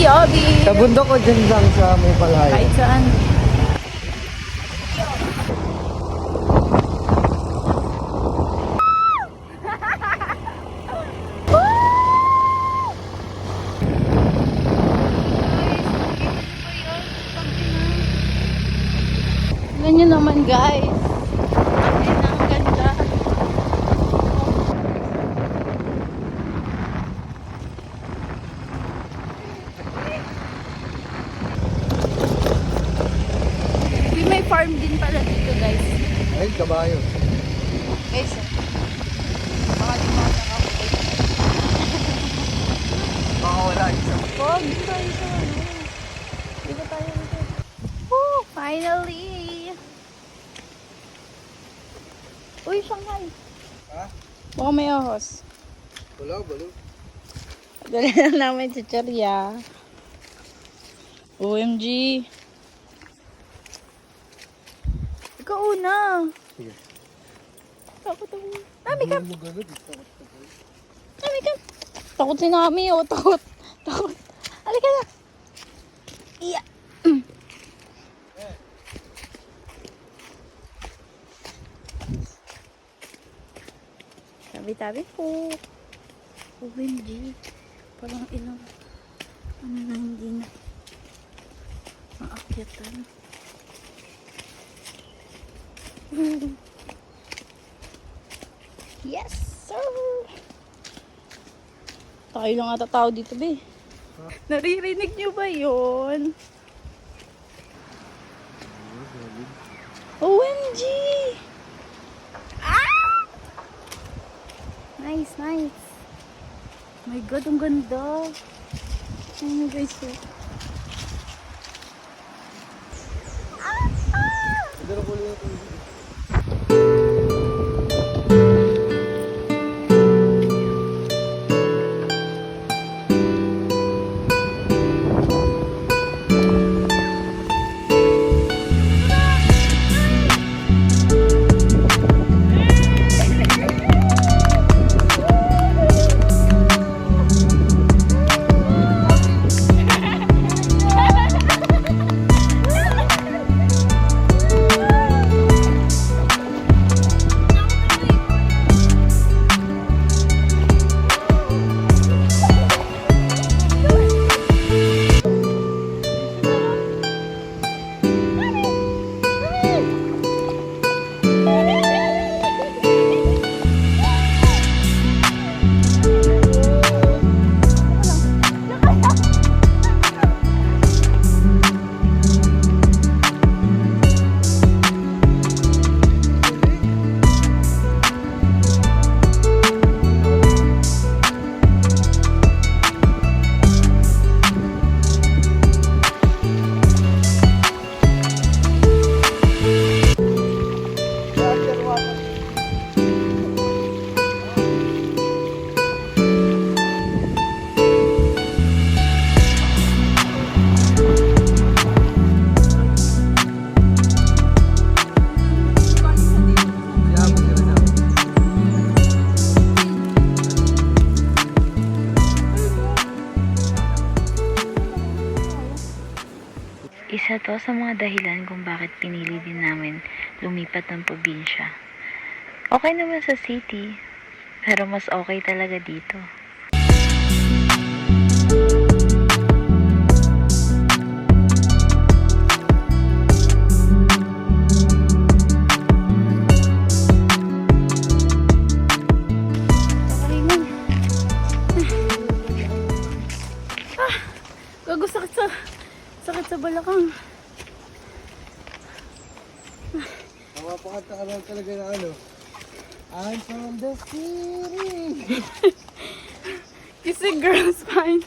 Obi. Sa bundok o dyan lang sa may palay? Kahit saan. Tignan nyo naman guys. Ang ganda. May farm din pala dito guys. Ay, kabayo. Guys, baka di mga nakapit. Baka wala isa. Wag, dito tayo sa ano. Dito tayo dito. Woo! Finally! Uy, Shanghai. Ha? Baka may ahos. Wala, balo. Dali na namin si Charya. OMG. Ikaw una. Sige. Takot ako. Nami ka. Mo ganun, Nami ka. Takot si Nami. Oh, takot. Takot. Halika na. Iya. Tabi-tabi po. OMG. Parang ilang ano na hindi na maakyatan. Yes, sir! Tayo lang ata tao dito, be. Huh? Naririnig nyo ba yun? OMG! Ah! Nice, nice. My God, ang ganda. Oh my guys, oh. Pero kulo na ito. Isa to sa mga dahilan kung bakit pinili din namin lumipat ng probinsya. Okay naman sa city, pero mas okay talaga dito. Gago, sakit sa balakang. Mapakanta ka lang talaga na ano. I'm from the city. Kasi girls fine.